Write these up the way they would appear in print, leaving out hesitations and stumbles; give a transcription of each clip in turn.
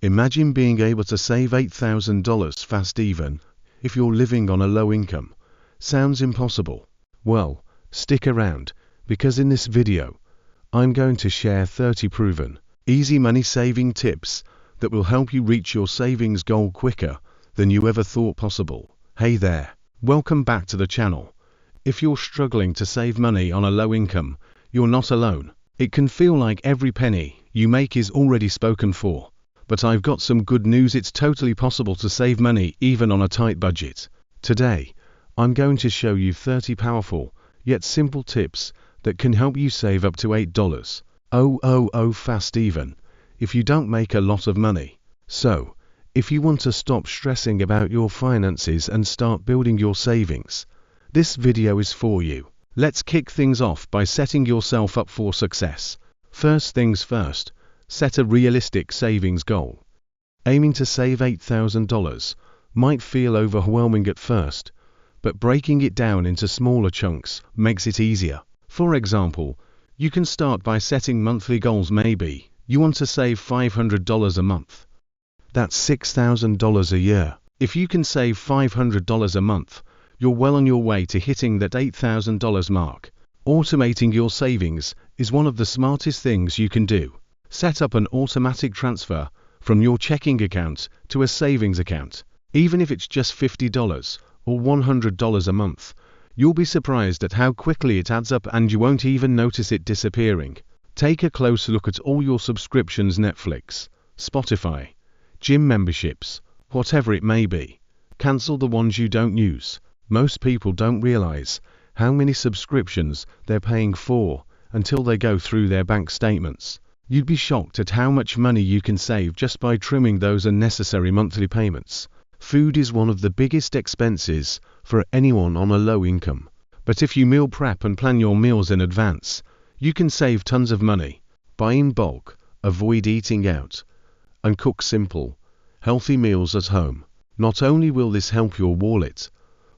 Imagine being able to save $8,000 fast even if you're living on a low income. Sounds impossible? Well, stick around, because in this video, I'm going to share 30 proven, easy money saving tips that will help you reach your savings goal quicker than you ever thought possible. Hey there, welcome back to the channel. If you're struggling to save money on a low income, you're not alone. It can feel like every penny you make is already spoken for. But I've got some good news. It's totally possible to save money even on a tight budget. Today, I'm going to show you 30 powerful, yet simple tips that can help you save up to $8,000 fast even if you don't make a lot of money. So, if you want to stop stressing about your finances and start building your savings, this video is for you. Let's kick things off by setting yourself up for success. First things first, set a realistic savings goal. Aiming to save $8,000 might feel overwhelming at first, but breaking it down into smaller chunks makes it easier. For example, you can start by setting monthly goals. Maybe you want to save $500 a month. That's $6,000 a year. If you can save $500 a month, you're well on your way to hitting that $8,000 mark. Automating your savings is one of the smartest things you can do. Set up an automatic transfer from your checking account to a savings account. Even if it's just $50 or $100 a month, you'll be surprised at how quickly it adds up and you won't even notice it disappearing. Take a close look at all your subscriptions: Netflix, Spotify, gym memberships, whatever it may be. Cancel the ones you don't use. Most people don't realize how many subscriptions they're paying for until they go through their bank statements. You'd be shocked at how much money you can save just by trimming those unnecessary monthly payments. Food is one of the biggest expenses for anyone on a low income. But if you meal prep and plan your meals in advance, you can save tons of money. Buy in bulk, avoid eating out, and cook simple, healthy meals at home. Not only will this help your wallet,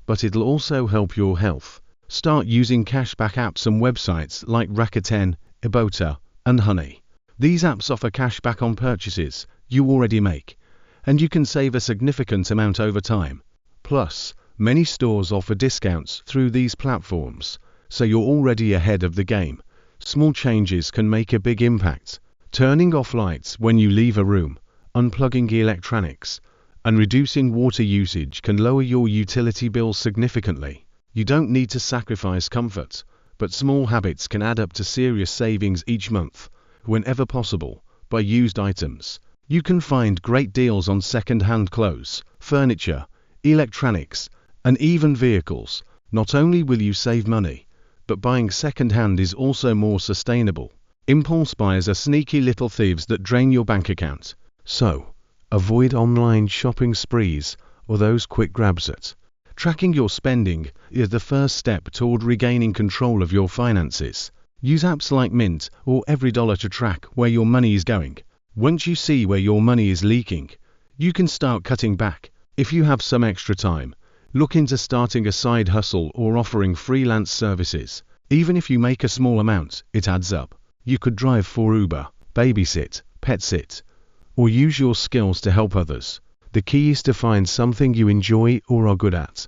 but it'll also help your health. Start using cashback apps and websites like Rakuten, Ibotta, and Honey. These apps offer cashback on purchases you already make, and you can save a significant amount over time. Plus, many stores offer discounts through these platforms, so you're already ahead of the game. Small changes can make a big impact. Turning off lights when you leave a room, unplugging electronics, and reducing water usage can lower your utility bills significantly. You don't need to sacrifice comfort, but small habits can add up to serious savings each month. Whenever possible, buy used items. You can find great deals on second-hand clothes, furniture, electronics, and even vehicles. Not only will you save money, but buying second-hand is also more sustainable. Impulse buyers are sneaky little thieves that drain your bank account. So, avoid online shopping sprees or those quick grabs. Tracking your spending is the first step toward regaining control of your finances. Use apps like Mint or EveryDollar to track where your money is going. Once you see where your money is leaking, you can start cutting back. If you have some extra time, look into starting a side hustle or offering freelance services. Even if you make a small amount, it adds up. You could drive for Uber, babysit, pet sit, or use your skills to help others. The key is to find something you enjoy or are good at,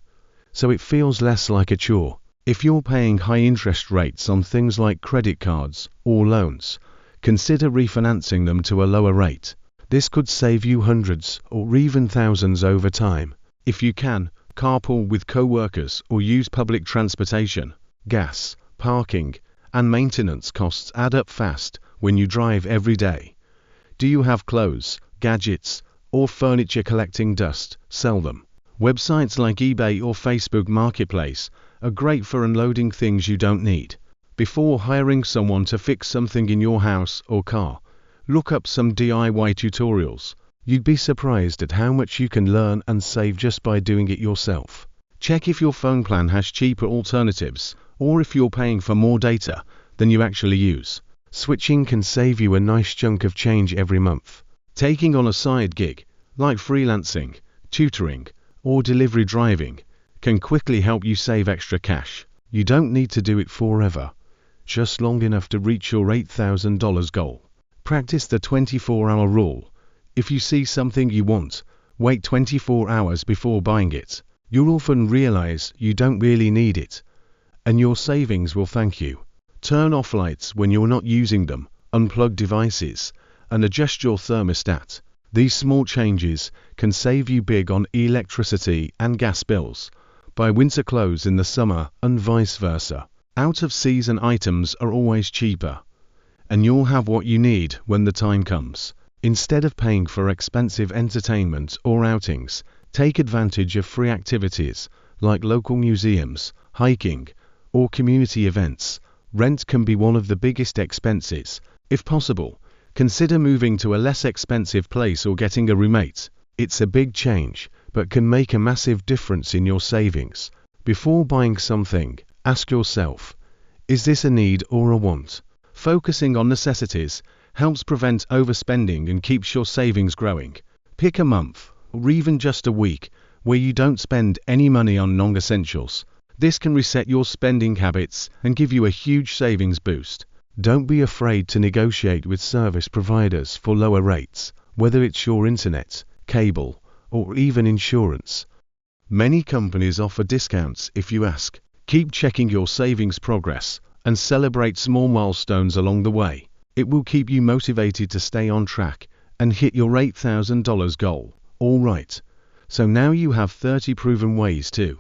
so it feels less like a chore. If you're paying high interest rates on things like credit cards or loans, consider refinancing them to a lower rate. This could save you hundreds or even thousands over time. If you can, carpool with co-workers or use public transportation. Gas, parking, and maintenance costs add up fast when you drive every day. Do you have clothes, gadgets, or furniture collecting dust? Sell them. Websites like eBay or Facebook Marketplace are great for unloading things you don't need. Before hiring someone to fix something in your house or car, look up some DIY tutorials. You'd be surprised at how much you can learn and save just by doing it yourself. Check if your phone plan has cheaper alternatives or if you're paying for more data than you actually use. Switching can save you a nice chunk of change every month. Taking on a side gig, like freelancing, tutoring, or delivery driving, can quickly help you save extra cash. You don't need to do it forever, just long enough to reach your $8,000 goal. Practice the 24-hour rule. If you see something you want, wait 24 hours before buying it. You'll often realize you don't really need it, and your savings will thank you. Turn off lights when you're not using them, unplug devices, and adjust your thermostat. These small changes can save you big on electricity and gas bills. Buy winter clothes in the summer and vice versa. Out-of-season items are always cheaper, and you'll have what you need when the time comes. Instead of paying for expensive entertainment or outings, take advantage of free activities like local museums, hiking, or community events. Rent can be one of the biggest expenses. If possible, consider moving to a less expensive place or getting a roommate. It's a big change, but can make a massive difference in your savings. Before buying something, ask yourself, is this a need or a want? Focusing on necessities helps prevent overspending and keeps your savings growing. Pick a month, or even just a week, where you don't spend any money on non-essentials. This can reset your spending habits and give you a huge savings boost. Don't be afraid to negotiate with service providers for lower rates, whether it's your internet, cable, or even insurance. Many companies offer discounts if you ask. Keep checking your savings progress and celebrate small milestones along the way. It will keep you motivated to stay on track and hit your $8,000 goal. Alright, so now you have 30 proven ways to